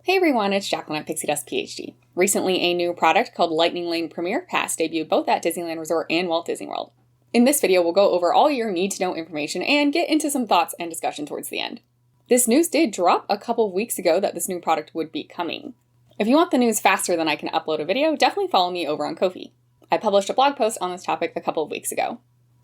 Hey everyone, it's Jacqueline at Pixie Dust PhD. Recently, a new product called Lightning Lane Premier Pass debuted both at Disneyland Resort and Walt Disney World. In this video, we'll go over all your need-to-know information and get into some thoughts and discussion towards the end. This news did drop a couple of weeks ago that this new product would be coming. If you want the news faster than I can upload a video, definitely follow me over on Ko-fi. I published a blog post on this topic a couple of weeks ago.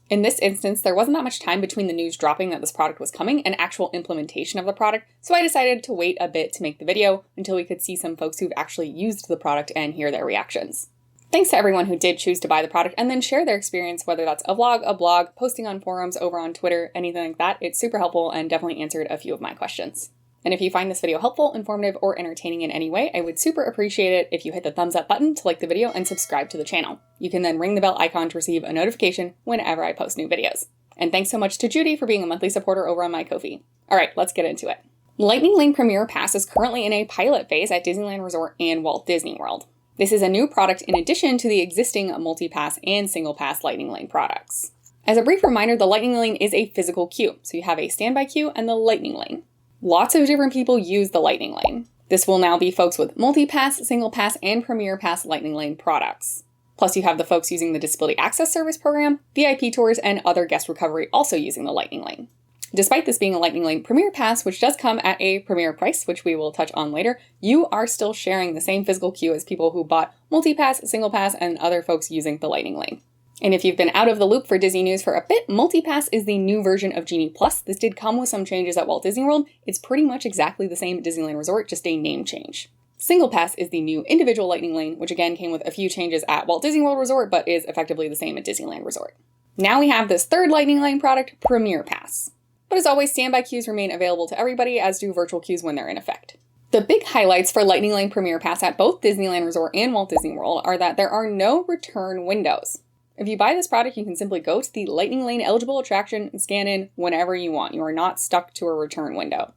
In this instance, there wasn't that much time between the news dropping that this product was coming and actual implementation of the product, so I decided to wait a bit to make the video until we could see some folks who've actually used the product and hear their reactions. Thanks to everyone who did choose to buy the product and then share their experience, whether that's a vlog, a blog, posting on forums, over on Twitter, anything like that. It's super helpful and definitely answered a few of my questions. And if you find this video helpful, informative, or entertaining in any way, I would super appreciate it if you hit the thumbs up button to like the video and subscribe to the channel. You can then ring the bell icon to receive a notification whenever I post new videos. And thanks so much to Judy for being a monthly supporter over on my Ko-fi. Alright, let's get into it. Lightning Lane Premier Pass is currently in a pilot phase at Disneyland Resort and Walt Disney World. This is a new product in addition to the existing multi-pass and single-pass Lightning Lane products. As a brief reminder, the Lightning Lane is a physical queue, so you have a standby queue and the Lightning Lane. Lots of different people use the Lightning Lane. This will now be folks with multi-pass, single-pass, and Premier Pass Lightning Lane products. Plus you have the folks using the Disability Access Service Program, VIP tours, and other guest recovery also using the Lightning Lane. Despite this being a Lightning Lane Premier Pass, which does come at a premier price, which we will touch on later, you are still sharing the same physical queue as people who bought multi-pass, single-pass, and other folks using the Lightning Lane. And if you've been out of the loop for Disney news for a bit, Multipass is the new version of Genie Plus. This did come with some changes at Walt Disney World. It's pretty much exactly the same at Disneyland Resort, just a name change. Single Pass is the new individual Lightning Lane, which again came with a few changes at Walt Disney World Resort, but is effectively the same at Disneyland Resort. Now we have this third Lightning Lane product, Premier Pass. But as always, standby queues remain available to everybody, as do virtual queues when they're in effect. The big highlights for Lightning Lane Premier Pass at both Disneyland Resort and Walt Disney World are that there are no return windows. If you buy this product, you can simply go to the Lightning Lane eligible attraction and scan in whenever you want. You are not stuck to a return window.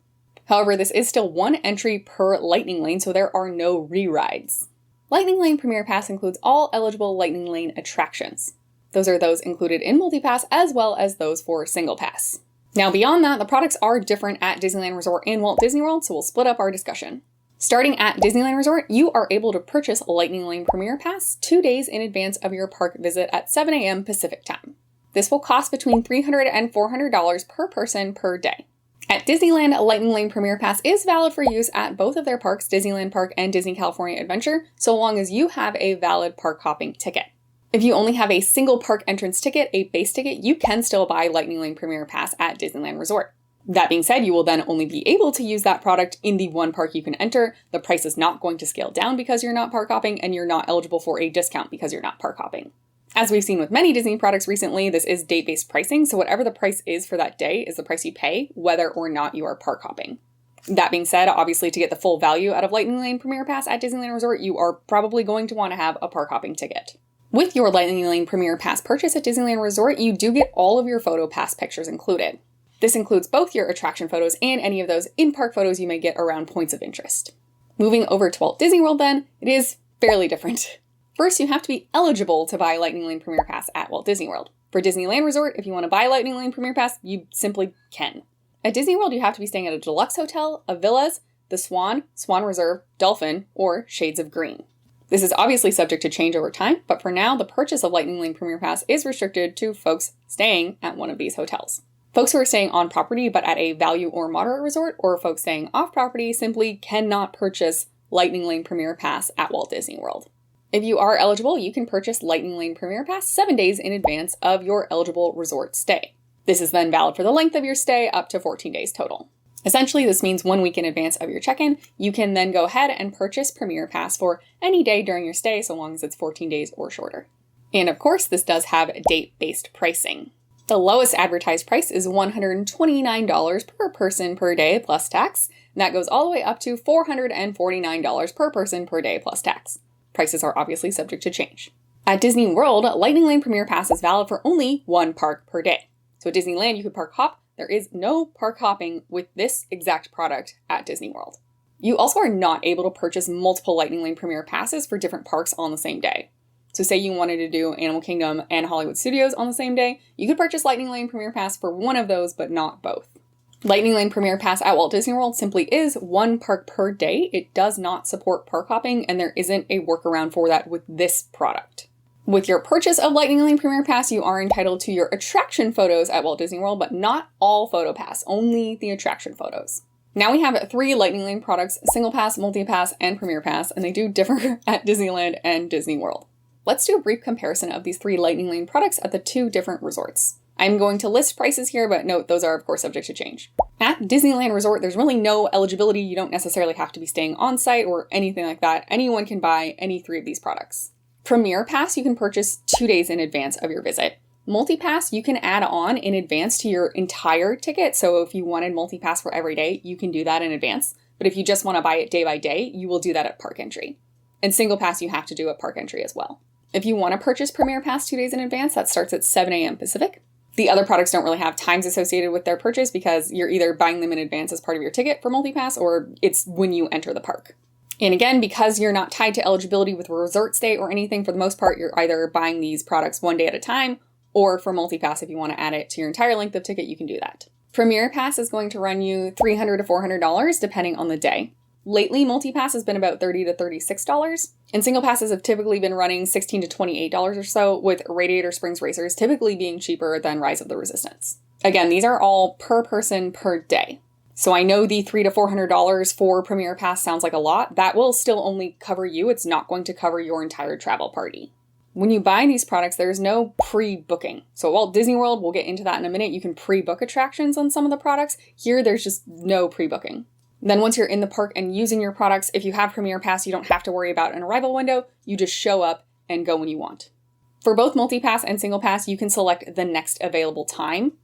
However, this is still one entry per Lightning Lane, so there are no re-rides. Lightning Lane Premier Pass includes all eligible Lightning Lane attractions. Those are those included in Multipass as well as those for Single Pass. Now beyond that, the products are different at Disneyland Resort and Walt Disney World, so we'll split up our discussion. Starting at Disneyland Resort, you are able to purchase Lightning Lane Premier Pass 2 days in advance of your park visit at 7 a.m. Pacific Time. This will cost between $300 and $400 per person per day. At Disneyland, Lightning Lane Premier Pass is valid for use at both of their parks, Disneyland Park and Disney California Adventure, so long as you have a valid park hopping ticket. If you only have a single park entrance ticket, a base ticket, you can still buy Lightning Lane Premier Pass at Disneyland Resort. That being said, you will then only be able to use that product in the one park you can enter. The price is not going to scale down because you're not park hopping, and you're not eligible for a discount because you're not park hopping. As we've seen with many Disney products recently, this is date-based pricing, so whatever the price is for that day is the price you pay, whether or not you are park hopping. That being said, obviously to get the full value out of Lightning Lane Premier Pass at Disneyland Resort, you are probably going to want to have a park hopping ticket. With your Lightning Lane Premier Pass purchase at Disneyland Resort, you do get all of your photo pass pictures included. This includes both your attraction photos and any of those in-park photos you may get around points of interest. Moving over to Walt Disney World then, it is fairly different. First, you have to be eligible to buy Lightning Lane Premier Pass at Walt Disney World. For Disneyland Resort, if you want to buy Lightning Lane Premier Pass, you simply can. At Disney World, you have to be staying at a deluxe hotel, a Villas, the Swan, Swan Reserve, Dolphin, or Shades of Green. This is obviously subject to change over time, but for now, the purchase of Lightning Lane Premier Pass is restricted to folks staying at one of these hotels. Folks who are staying on property but at a value or moderate resort, or folks staying off property, simply cannot purchase Lightning Lane Premier Pass at Walt Disney World. If you are eligible, you can purchase Lightning Lane Premier Pass 7 days in advance of your eligible resort stay. This is then valid for the length of your stay, up to 14 days total. Essentially, this means 1 week in advance of your check-in, you can then go ahead and purchase Premier Pass for any day during your stay, so long as it's 14 days or shorter. And of course, this does have date-based pricing. The lowest advertised price is $129 per person per day plus tax, and that goes all the way up to $449 per person per day plus tax. Prices are obviously subject to change. At Disney World, Lightning Lane Premier Pass is valid for only one park per day. So at Disneyland, you could park hop. There is no park hopping with this exact product at Disney World. You also are not able to purchase multiple Lightning Lane Premier Passes for different parks on the same day. So say you wanted to do Animal Kingdom and Hollywood Studios on the same day, you could purchase Lightning Lane Premier Pass for one of those, but not both. Lightning Lane Premier Pass at Walt Disney World simply is one park per day. It does not support park hopping, and there isn't a workaround for that with this product. With your purchase of Lightning Lane Premier Pass, you are entitled to your attraction photos at Walt Disney World, but not all photo pass, only the attraction photos. Now we have 3 Lightning Lane products: Single Pass, Multi Pass, and Premier Pass, and they do differ at Disneyland and Disney World. Let's do a brief comparison of these 3 Lightning Lane products at the 2 different resorts. I'm going to list prices here, but note those are of course subject to change. At Disneyland Resort, there's really no eligibility. You don't necessarily have to be staying on site or anything like that. Anyone can buy any 3 of these products. Premier Pass you can purchase 2 days in advance of your visit. Multi-Pass you can add on in advance to your entire ticket. So if you wanted Multi-Pass for every day, you can do that in advance. But if you just want to buy it day by day, you will do that at park entry. And Single Pass you have to do at park entry as well. If you want to purchase Premier Pass 2 days in advance, that starts at 7 a.m. Pacific. The other products don't really have times associated with their purchase because you're either buying them in advance as part of your ticket for Multi-Pass or it's when you enter the park. And again, because you're not tied to eligibility with a resort stay or anything, for the most part, you're either buying these products one day at a time, or for Multi-Pass, if you want to add it to your entire length of ticket, you can do that. Premier Pass is going to run you $300 to $400 depending on the day. Lately, Multi-Pass has been about $30 to $36, and Single Passes have typically been running $16 to $28 or so, with Radiator Springs Racers typically being cheaper than Rise of the Resistance. Again, these are all per person per day. So I know the $300 to $400 for Premier Pass sounds like a lot. That will still only cover you. It's not going to cover your entire travel party. When you buy these products, there's no pre-booking. So at Walt Disney World, we'll get into that in a minute, you can pre-book attractions on some of the products. Here, there's just no pre-booking. Then once you're in the park and using your products, if you have Premier Pass, you don't have to worry about an arrival window. You just show up and go when you want. For both Multi-Pass and Single Pass, you can select the next available time.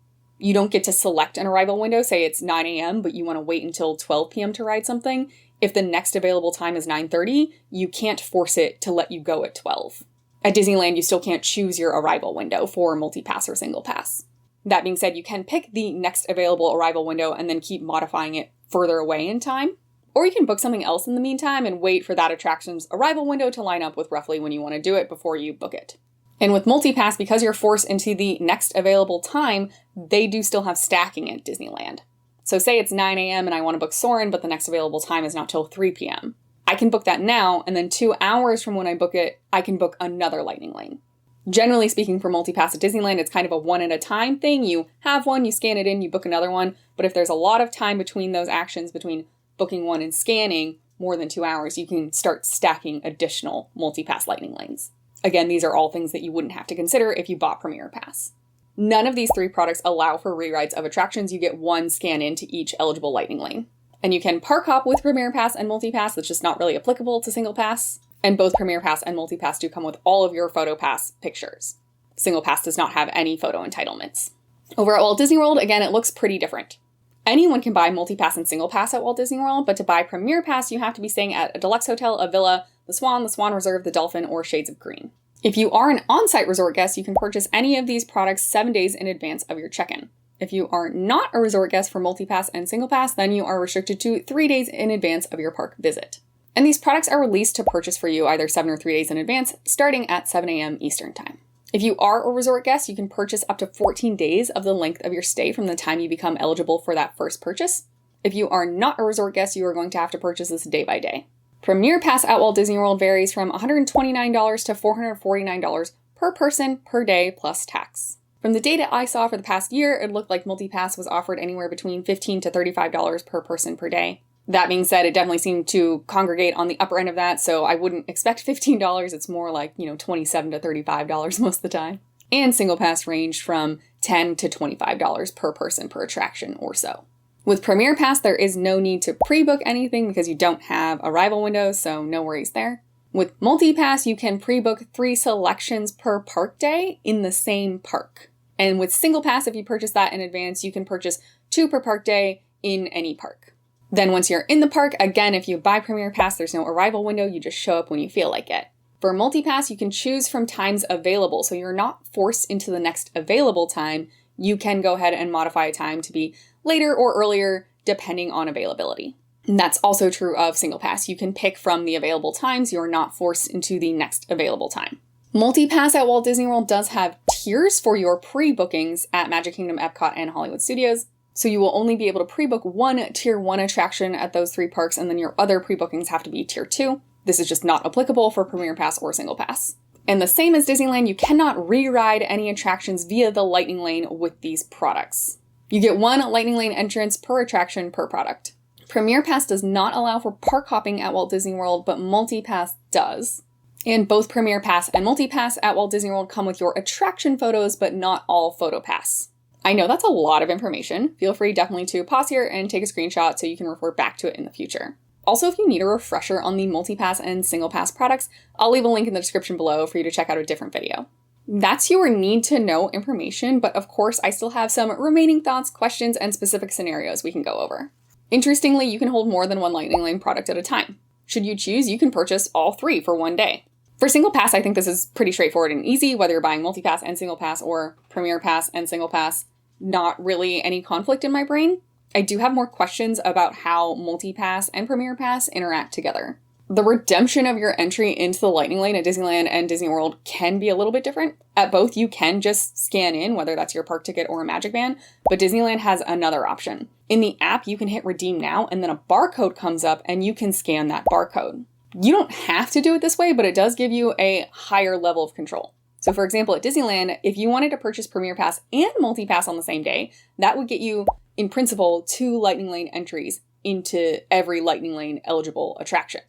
You don't get to select an arrival window. Say it's 9 a.m., but you want to wait until 12 p.m. to ride something. If the next available time is 9:30, you can't force it to let you go at 12. At Disneyland, you still can't choose your arrival window for Multi-Pass or Single Pass. That being said, you can pick the next available arrival window and then keep modifying it further away in time. Or you can book something else in the meantime and wait for that attraction's arrival window to line up with roughly when you want to do it before you book it. And with Multi-Pass, because you're forced into the next available time, they do still have stacking at Disneyland. So say it's 9 a.m. and I want to book Soarin', but the next available time is not till 3 p.m. I can book that now, and then 2 hours from when I book it, I can book another Lightning Lane. Generally speaking, for Multi-Pass at Disneyland, it's kind of a one-at-a-time thing. You have one, you scan it in, you book another one. But if there's a lot of time between those actions, between booking one and scanning, more than 2 hours, you can start stacking additional Multi-Pass Lightning Lanes. Again, these are all things that you wouldn't have to consider if you bought Premier Pass. None of these 3 products allow for rewrites of attractions. You get one scan into each eligible Lightning Lane. And you can park hop with Premier Pass and Multi-Pass. That's just not really applicable to Single Pass. And both Premier Pass and Multi-Pass do come with all of your Photo Pass pictures. Single Pass does not have any photo entitlements. Over at Walt Disney World, again, it looks pretty different. Anyone can buy Multi-Pass and Single Pass at Walt Disney World, but to buy Premier Pass, you have to be staying at a deluxe hotel, a villa, the Swan Reserve, the Dolphin, or Shades of Green. If you are an on-site resort guest, you can purchase any of these products 7 days in advance of your check-in. If you are not a resort guest for Multi-Pass and Single Pass, then you are restricted to 3 days in advance of your park visit. And these products are released to purchase for you either 7 or 3 days in advance, starting at 7 a.m. Eastern Time. If you are a resort guest, you can purchase up to 14 days of the length of your stay from the time you become eligible for that first purchase. If you are not a resort guest, you are going to have to purchase this day by day. Premier Pass at Walt Disney World varies from $129 to $449 per person per day plus tax. From the data I saw for the past year, it looked like Multi-Pass was offered anywhere between $15 to $35 per person per day. That being said, it definitely seemed to congregate on the upper end of that, so I wouldn't expect $15. It's more like, $27 to $35 most of the time. And Single Pass ranged from $10 to $25 per person per attraction or so. With Premier Pass, there is no need to pre-book anything because you don't have arrival windows, so no worries there. With Multi-Pass, you can pre-book 3 selections per park day in the same park. And with Single Pass, if you purchase that in advance, you can purchase 2 per park day in any park. Then once you're in the park, again, if you buy Premier Pass, there's no arrival window, you just show up when you feel like it. For Multi-Pass, you can choose from times available, so you're not forced into the next available time. You can go ahead and modify a time to be later or earlier, depending on availability. And that's also true of Single Pass. You can pick from the available times. You're not forced into the next available time. Multi-Pass at Walt Disney World does have tiers for your pre-bookings at Magic Kingdom, Epcot, and Hollywood Studios. So you will only be able to pre-book one Tier 1 attraction at those 3 parks, and then your other pre-bookings have to be Tier 2. This is just not applicable for Premier Pass or Single Pass. And the same as Disneyland, you cannot re-ride any attractions via the Lightning Lane with these products. You get 1 Lightning Lane entrance per attraction per product. Premier Pass does not allow for park hopping at Walt Disney World, but Multi-Pass does. And both Premier Pass and Multi-Pass at Walt Disney World come with your attraction photos, but not all photo pass. I know that's a lot of information. Feel free definitely to pause here and take a screenshot so you can refer back to it in the future. Also, if you need a refresher on the Multi-Pass and Single Pass products, I'll leave a link in the description below for you to check out a different video. That's your need to know information, but of course I still have some remaining thoughts, questions, and specific scenarios we can go over. Interestingly, you can hold more than 1 Lightning Lane product at a time. Should you choose, you can purchase all 3 for one day. For Single Pass, I think this is pretty straightforward and easy, whether you're buying Multi-Pass and Single Pass or Premier Pass and Single Pass. Not really any conflict in my brain. I do have more questions about how Multi-Pass and Premier Pass interact together. The redemption of your entry into the Lightning Lane at Disneyland and Disney World can be a little bit different. At both, you can just scan in, whether that's your park ticket or a Magic Band, but Disneyland has another option. In the app, you can hit Redeem Now, and then a barcode comes up, and you can scan that barcode. You don't have to do it this way, but it does give you a higher level of control. So for example, at Disneyland, if you wanted to purchase Premier Pass and Multi-Pass on the same day, that would get you, in principle, 2 Lightning Lane entries into every Lightning Lane eligible attraction.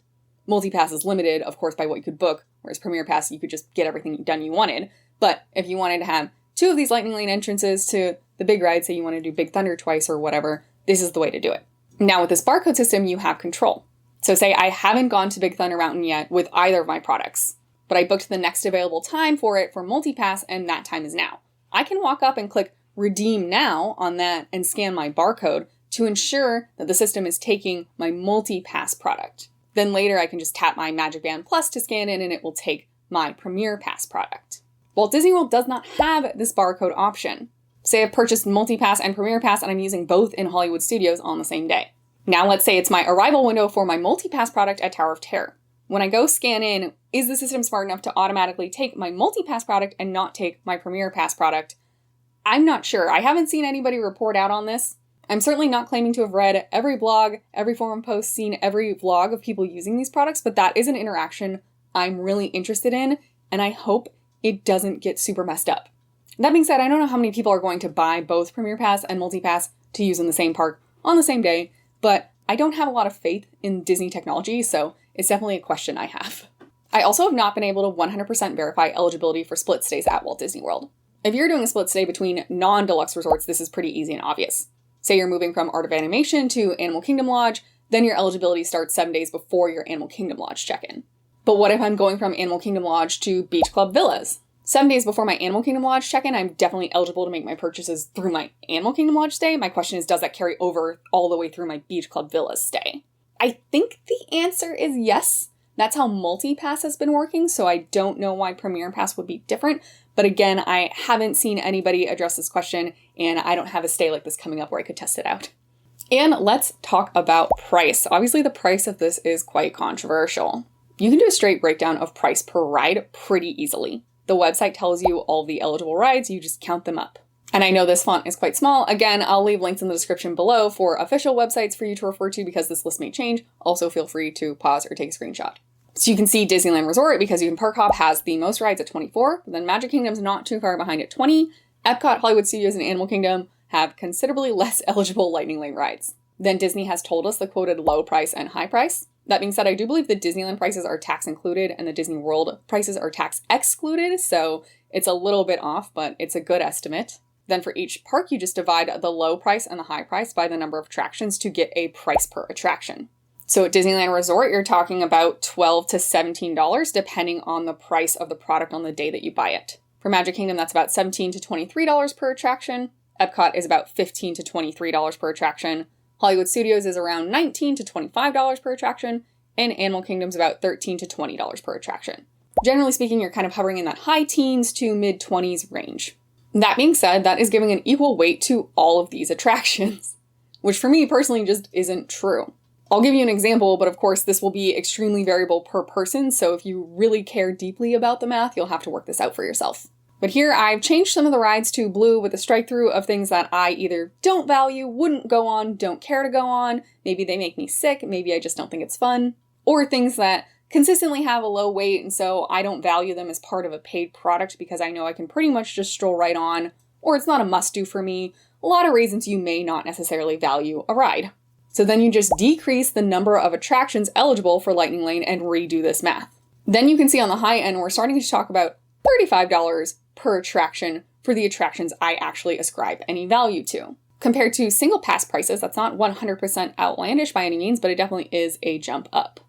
Multi-Pass is limited, of course, by what you could book, whereas Premier Pass, you could just get everything done you wanted. But if you wanted to have 2 of these Lightning Lane entrances to the big ride, say you want to do Big Thunder twice or whatever, this is the way to do it. Now with this barcode system, you have control. So say I haven't gone to Big Thunder Mountain yet with either of my products, but I booked the next available time for it for Multi-Pass, and that time is now. I can walk up and click Redeem Now on that and scan my barcode to ensure that the system is taking my Multi-Pass product. Then later I can just tap my Magic Band Plus to scan in and it will take my Premier Pass product. Walt Disney World does not have this barcode option. Say I've purchased Multi-Pass and Premier Pass and I'm using both in Hollywood Studios on the same day. Now let's say it's my arrival window for my Multi-Pass product at Tower of Terror. When I go scan in, is the system smart enough to automatically take my Multi-Pass product and not take my Premier Pass product? I'm not sure. I haven't seen anybody report out on this. I'm certainly not claiming to have read every blog, every forum post, seen every vlog of people using these products, but that is an interaction I'm really interested in, and I hope it doesn't get super messed up. That being said, I don't know how many people are going to buy both Premier Pass and Multi-Pass to use in the same park on the same day, but I don't have a lot of faith in Disney technology, so it's definitely a question I have. I also have not been able to 100% verify eligibility for split stays at Walt Disney World. If you're doing a split stay between non-deluxe resorts, this is pretty easy and obvious. Say you're moving from Art of Animation to Animal Kingdom Lodge, then your eligibility starts 7 days before your Animal Kingdom Lodge check-in. But what if I'm going from Animal Kingdom Lodge to Beach Club Villas? 7 days before my Animal Kingdom Lodge check-in, I'm definitely eligible to make my purchases through my Animal Kingdom Lodge stay. My question is, does that carry over all the way through my Beach Club Villas stay? I think the answer is yes. That's how Multi-Pass has been working, so I don't know why Premier Pass would be different. But again, I haven't seen anybody address this question, and I don't have a stay like this coming up where I could test it out. And let's talk about price. Obviously, the price of this is quite controversial. You can do a straight breakdown of price per ride pretty easily. The website tells you all the eligible rides, you just count them up. And I know this font is quite small. Again, I'll leave links in the description below for official websites for you to refer to because this list may change. Also, feel free to pause or take a screenshot. So you can see Disneyland Resort, because you can park hop, has the most rides at 24, but then Magic Kingdom's not too far behind at 20. Epcot, Hollywood Studios, and Animal Kingdom have considerably less eligible Lightning Lane rides. Then Disney has told us the quoted low price and high price. That being said, I do believe the Disneyland prices are tax included and the Disney World prices are tax excluded, so it's a little bit off, but it's a good estimate. Then for each park, you just divide the low price and the high price by the number of attractions to get a price per attraction. So at Disneyland Resort, you're talking about $12 to $17, depending on the price of the product on the day that you buy it. For Magic Kingdom, that's about $17 to $23 per attraction. Epcot is about $15 to $23 per attraction. Hollywood Studios is around $19 to $25 per attraction. And Animal Kingdom's about $13 to $20 per attraction. Generally speaking, you're kind of hovering in that high teens to mid-20s range. That being said, that is giving an equal weight to all of these attractions, which for me personally just isn't true. I'll give you an example, but of course this will be extremely variable per person, so if you really care deeply about the math, you'll have to work this out for yourself. But here I've changed some of the rides to blue with a strike through of things that I either don't value, wouldn't go on, don't care to go on, maybe they make me sick, maybe I just don't think it's fun, or things that consistently have a low weight and so I don't value them as part of a paid product because I know I can pretty much just stroll right on, or it's not a must-do for me. A lot of reasons you may not necessarily value a ride. So then you just decrease the number of attractions eligible for Lightning Lane and redo this math. Then you can see on the high end, we're starting to talk about $35 per attraction for the attractions I actually ascribe any value to. Compared to single pass prices, that's not 100% outlandish by any means, but it definitely is a jump up.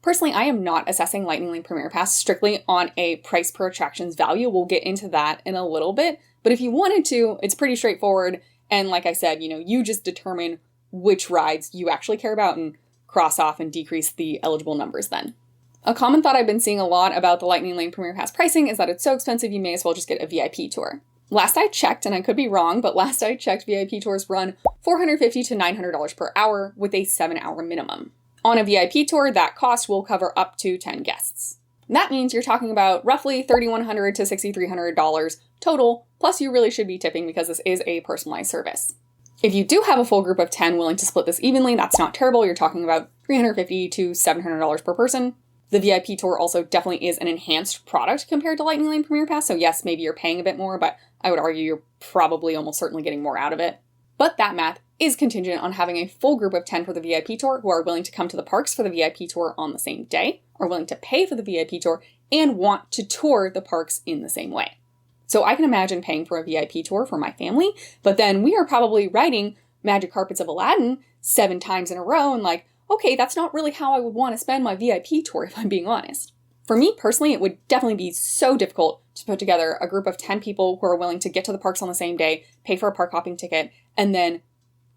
Personally, I am not assessing Lightning Lane Premier Pass strictly on a price per attractions value. We'll get into that in a little bit, but if you wanted to, it's pretty straightforward. And like I said, you just determine which rides you actually care about and cross off and decrease the eligible numbers then. A common thought I've been seeing a lot about the Lightning Lane Premier Pass pricing is that it's so expensive you may as well just get a VIP tour. Last I checked, and I could be wrong, but last I checked, VIP tours run $450 to $900 per hour with a 7-hour minimum. On a VIP tour, that cost will cover up to 10 guests. That means you're talking about roughly $3,100 to $6,300 total, plus you really should be tipping because this is a personalized service. If you do have a full group of 10 willing to split this evenly, that's not terrible. You're talking about $350 to $700 per person. The VIP tour also definitely is an enhanced product compared to Lightning Lane Premier Pass, so yes, maybe you're paying a bit more, but I would argue you're probably almost certainly getting more out of it. But that math is contingent on having a full group of 10 for the VIP tour who are willing to come to the parks for the VIP tour on the same day, are willing to pay for the VIP tour, and want to tour the parks in the same way. So I can imagine paying for a VIP tour for my family, but then we are probably riding Magic Carpets of Aladdin 7 times in a row and like, okay, that's not really how I would want to spend my VIP tour if I'm being honest. For me personally, it would definitely be so difficult to put together a group of 10 people who are willing to get to the parks on the same day, pay for a park hopping ticket, and then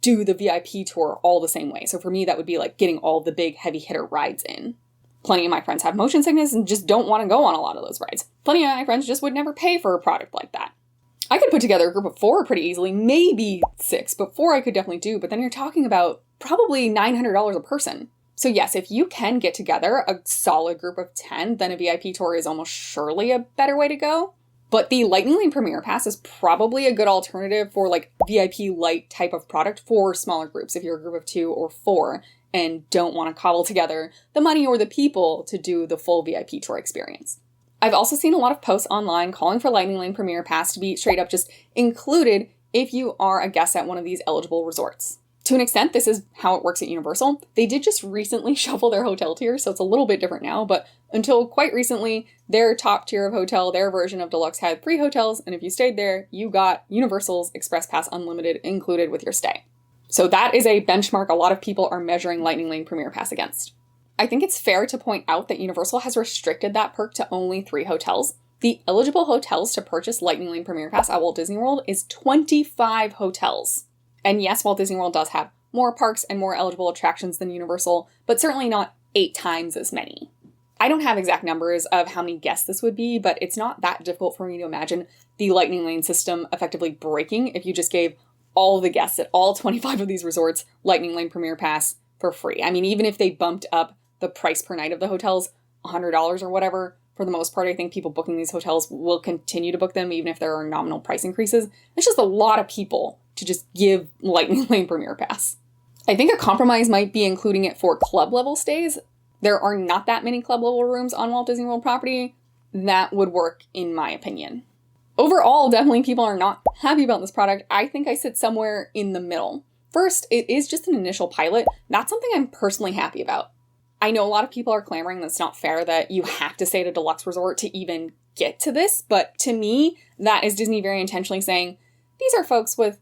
do the VIP tour all the same way. So for me, that would be like getting all the big heavy hitter rides in. Plenty of my friends have motion sickness and just don't want to go on a lot of those rides. Plenty of my friends just would never pay for a product like that. I could put together a group of 4 pretty easily, maybe 6, but 4 I could definitely do, but then you're talking about probably $900 a person. So yes, if you can get together a solid group of 10, then a VIP tour is almost surely a better way to go. But the Lightning Lane Premier Pass is probably a good alternative for like VIP light type of product for smaller groups. If you're a group of 2 or 4 and don't want to cobble together the money or the people to do the full VIP tour experience. I've also seen a lot of posts online calling for Lightning Lane Premier Pass to be straight up just included if you are a guest at one of these eligible resorts. To an extent, this is how it works at Universal. They did just recently shuffle their hotel tiers, so it's a little bit different now, but until quite recently, their top tier of hotel, their version of Deluxe had 3 hotels, and if you stayed there, you got Universal's Express Pass Unlimited included with your stay. So that is a benchmark a lot of people are measuring Lightning Lane Premier Pass against. I think it's fair to point out that Universal has restricted that perk to only 3 hotels. The eligible hotels to purchase Lightning Lane Premier Pass at Walt Disney World is 25 hotels. And yes, Walt Disney World does have more parks and more eligible attractions than Universal, but certainly not 8 times as many. I don't have exact numbers of how many guests this would be, but it's not that difficult for me to imagine the Lightning Lane system effectively breaking if you just gave all the guests at all 25 of these resorts Lightning Lane Premier Pass for free. I mean, even if they bumped up the price per night of the hotels $100 or whatever, for the most part, I think people booking these hotels will continue to book them even if there are nominal price increases. It's just a lot of people to just give Lightning Lane Premier Pass. I think a compromise might be including it for club level stays. There are not that many club level rooms on Walt Disney World property. That would work in my opinion. Overall, definitely people are not happy about this product. I think I sit somewhere in the middle. First, it is just an initial pilot. That's something I'm personally happy about. I know a lot of people are clamoring that it's not fair that you have to stay at a deluxe resort to even get to this, but to me, that is Disney very intentionally saying, these are folks with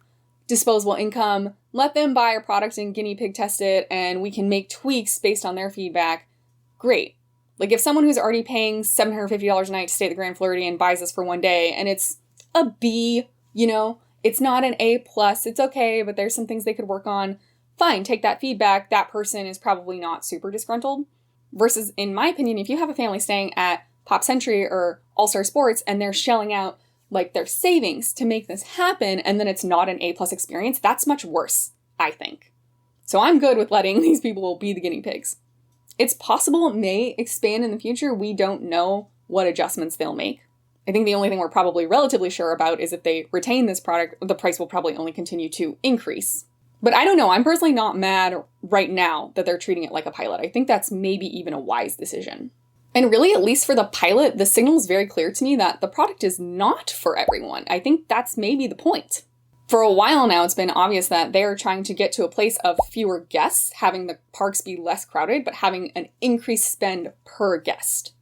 disposable income, let them buy our product and guinea pig test it, and we can make tweaks based on their feedback. Great. Like if someone who's already paying $750 a night to stay at the Grand Floridian buys this for one day, and it's a B, it's not an A+, it's okay, but there's some things they could work on. Fine, take that feedback. That person is probably not super disgruntled. Versus, in my opinion, if you have a family staying at Pop Century or All-Star Sports and they're shelling out like their savings to make this happen and then it's not an A+ experience, that's much worse, I think. So I'm good with letting these people be the guinea pigs. It's possible it may expand in the future. We don't know what adjustments they'll make. I think the only thing we're probably relatively sure about is if they retain this product, the price will probably only continue to increase. But I don't know, I'm personally not mad right now that they're treating it like a pilot. I think that's maybe even a wise decision. And really, at least for the pilot, the signal is very clear to me that the product is not for everyone. I think that's maybe the point. For a while now, it's been obvious that they're trying to get to a place of fewer guests, having the parks be less crowded, but having an increased spend per guest.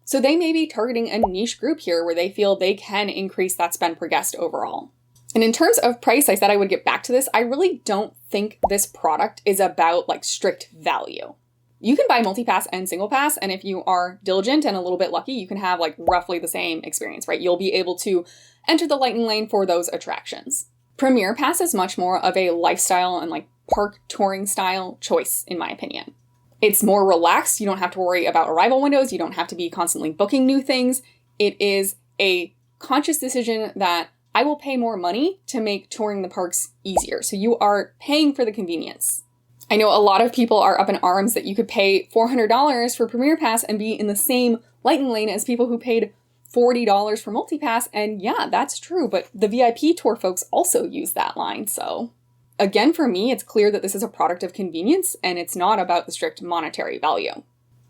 So they may be targeting a niche group here where they feel they can increase that spend per guest overall. And in terms of price, I said I would get back to this. I really don't think this product is about like strict value. You can buy multi-pass and single pass, and if you are diligent and a little bit lucky, you can have like roughly the same experience, right? You'll be able to enter the lightning lane for those attractions. Premier Pass is much more of a lifestyle and like park touring style choice, in my opinion. It's more relaxed. You don't have to worry about arrival windows. You don't have to be constantly booking new things. It is a conscious decision that I will pay more money to make touring the parks easier. So you are paying for the convenience. I know a lot of people are up in arms that you could pay $400 for Premier Pass and be in the same lightning lane as people who paid $40 for multi-pass, and yeah, that's true, but the VIP tour folks also use that line, so. Again, for me, it's clear that this is a product of convenience, and it's not about the strict monetary value.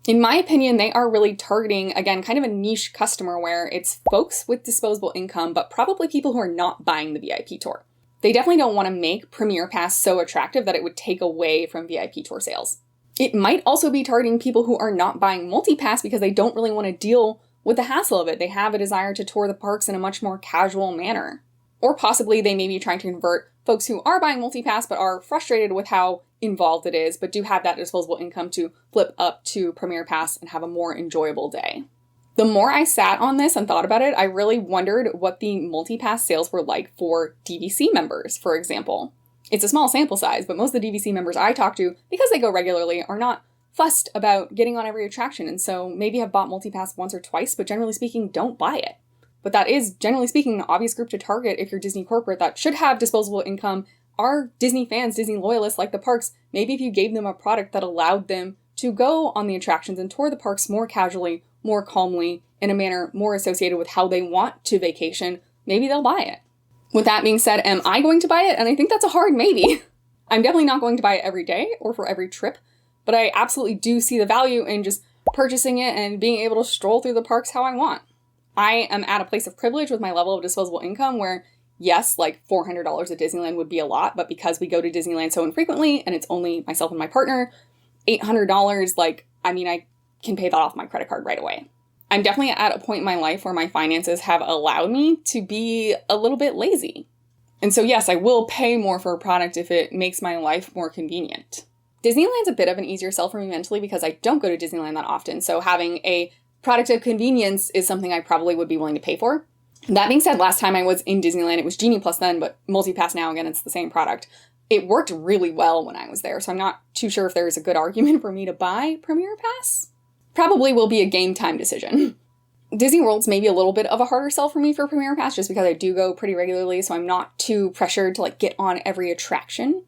In my opinion, they are really targeting, again, kind of a niche customer where it's folks with disposable income, but probably people who are not buying the VIP tour. They definitely don't want to make Premier Pass so attractive that it would take away from VIP tour sales. It might also be targeting people who are not buying multi-pass because they don't really want to deal with the hassle of it. They have a desire to tour the parks in a much more casual manner. Or possibly they may be trying to convert folks who are buying multi-pass but are frustrated with how involved it is, but do have that disposable income to flip up to Premier Pass and have a more enjoyable day. The more I sat on this and thought about it, I really wondered what the multi-pass sales were like for DVC members, for example. It's a small sample size, but most of the DVC members I talk to, because they go regularly, are not fussed about getting on every attraction, and so maybe have bought multi-pass once or twice, but generally speaking, don't buy it. But that is, generally speaking, an obvious group to target if you're Disney corporate that should have disposable income, are Disney fans, Disney loyalists like the parks. Maybe if you gave them a product that allowed them to go on the attractions and tour the parks more casually, more calmly, in a manner more associated with how they want to vacation, maybe they'll buy it. With that being said, am I going to buy it? And I think that's a hard maybe. I'm definitely not going to buy it every day or for every trip, but I absolutely do see the value in just purchasing it and being able to stroll through the parks how I want. I am at a place of privilege with my level of disposable income where, yes, like $400 at Disneyland would be a lot, but because we go to Disneyland so infrequently and it's only myself and my partner, $800, I can pay that off my credit card right away. I'm definitely at a point in my life where my finances have allowed me to be a little bit lazy. And so yes, I will pay more for a product if it makes my life more convenient. Disneyland's a bit of an easier sell for me mentally because I don't go to Disneyland that often, so having a product of convenience is something I probably would be willing to pay for. That being said, last time I was in Disneyland, it was Genie Plus then, but multi-pass now, again, it's the same product. It worked really well when I was there, so I'm not too sure if there's a good argument for me to buy Premier Pass. Probably will be a game time decision. Disney World's maybe a little bit of a harder sell for me for Premier Pass just because I do go pretty regularly, so I'm not too pressured to get on every attraction.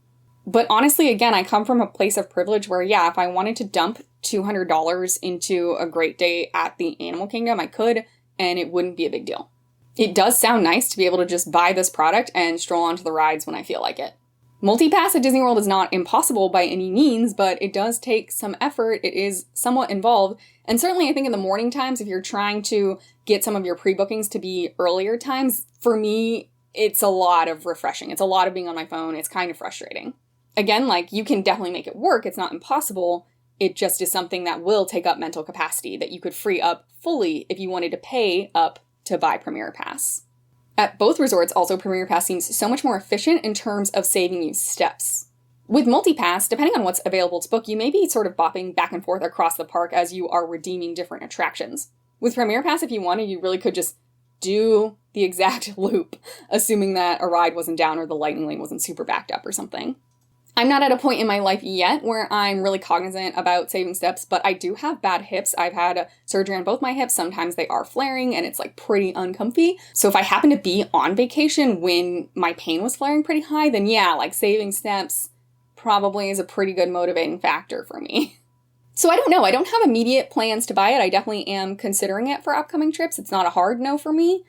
But honestly, again, I come from a place of privilege where, yeah, if I wanted to dump $200 into a great day at the Animal Kingdom, I could, and it wouldn't be a big deal. It does sound nice to be able to just buy this product and stroll onto the rides when I feel like it. Multi-pass at Disney World is not impossible by any means, but it does take some effort. It is somewhat involved. And certainly I think in the morning times, if you're trying to get some of your pre-bookings to be earlier times, for me, it's a lot of refreshing. It's a lot of being on my phone. It's kind of frustrating. Again, you can definitely make it work. It's not impossible. It just is something that will take up mental capacity that you could free up fully if you wanted to pay up to buy Premier Pass. At both resorts, also, Premier Pass seems so much more efficient in terms of saving you steps. With multi-pass, depending on what's available to book, you may be sort of bopping back and forth across the park as you are redeeming different attractions. With Premier Pass, if you wanted, you really could just do the exact loop, assuming that a ride wasn't down or the lightning lane wasn't super backed up or something. I'm not at a point in my life yet where I'm really cognizant about saving steps, but I do have bad hips. I've had surgery on both my hips. Sometimes they are flaring and it's pretty uncomfy. So if I happen to be on vacation when my pain was flaring pretty high, then yeah, saving steps probably is a pretty good motivating factor for me. So I don't know. I don't have immediate plans to buy it. I definitely am considering it for upcoming trips. It's not a hard no for me,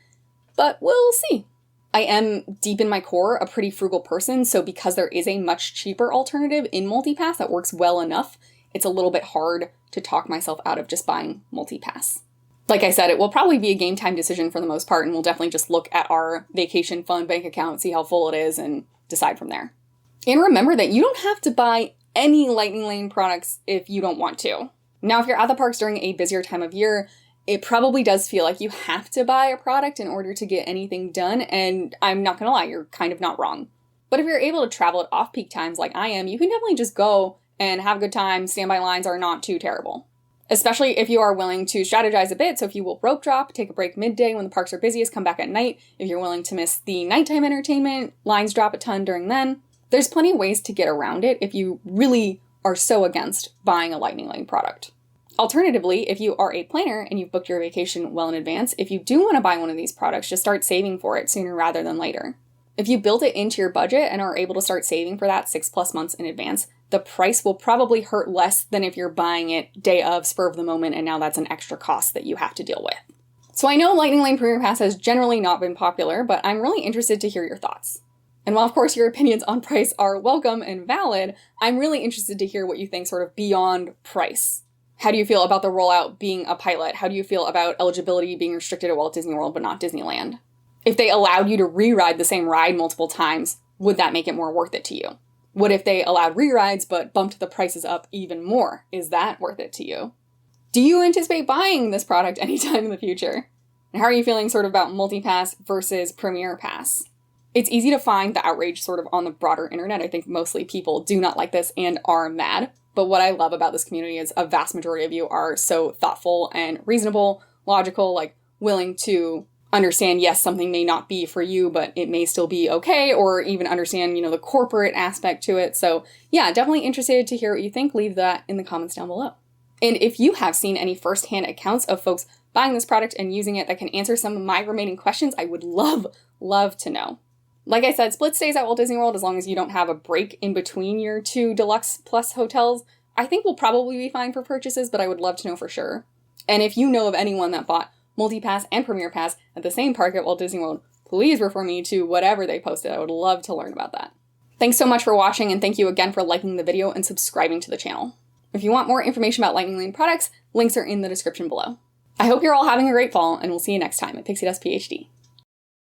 but we'll see. I am deep in my core a pretty frugal person, so because there is a much cheaper alternative in MultiPass that works well enough, it's a little bit hard to talk myself out of just buying MultiPass. Like I said, it will probably be a game time decision for the most part, and we'll definitely just look at our vacation fund bank account, see how full it is, and decide from there. And remember that you don't have to buy any Lightning Lane products if you don't want to. Now, if you're at the parks during a busier time of year, it probably does feel like you have to buy a product in order to get anything done, and I'm not gonna lie, you're kind of not wrong. But if you're able to travel at off-peak times like I am, you can definitely just go and have a good time. Standby lines are not too terrible. Especially if you are willing to strategize a bit, so if you will rope drop, take a break midday when the parks are busiest, come back at night. If you're willing to miss the nighttime entertainment, lines drop a ton during then. There's plenty of ways to get around it if you really are so against buying a Lightning Lane product. Alternatively, if you are a planner and you've booked your vacation well in advance, if you do want to buy one of these products, just start saving for it sooner rather than later. If you build it into your budget and are able to start saving for that 6+ months in advance, the price will probably hurt less than if you're buying it day of, spur of the moment, and now that's an extra cost that you have to deal with. So I know Lightning Lane Premier Pass has generally not been popular, but I'm really interested to hear your thoughts. And while of course your opinions on price are welcome and valid, I'm really interested to hear what you think sort of beyond price. How do you feel about the rollout being a pilot? How do you feel about eligibility being restricted at Walt Disney World but not Disneyland? If they allowed you to re-ride the same ride multiple times, would that make it more worth it to you? What if they allowed re-rides but bumped the prices up even more? Is that worth it to you? Do you anticipate buying this product anytime in the future? And how are you feeling sort of about MultiPass versus Premier Pass? It's easy to find the outrage sort of on the broader internet. I think mostly people do not like this and are mad. But what I love about this community is a vast majority of you are so thoughtful and reasonable, logical, like willing to understand, yes, something may not be for you, but it may still be okay, or even understand, the corporate aspect to it. So yeah, definitely interested to hear what you think. Leave that in the comments down below. And if you have seen any firsthand accounts of folks buying this product and using it that can answer some of my remaining questions, I would love to know. Like I said, split stays at Walt Disney World, as long as you don't have a break in between your 2 Deluxe Plus hotels, I think will probably be fine for purchases, but I would love to know for sure. And if you know of anyone that bought MultiPass and Premier Pass at the same park at Walt Disney World, please refer me to whatever they posted. I would love to learn about that. Thanks so much for watching, and thank you again for liking the video and subscribing to the channel. If you want more information about Lightning Lane products, links are in the description below. I hope you're all having a great fall, and we'll see you next time at Pixie Dust PhD.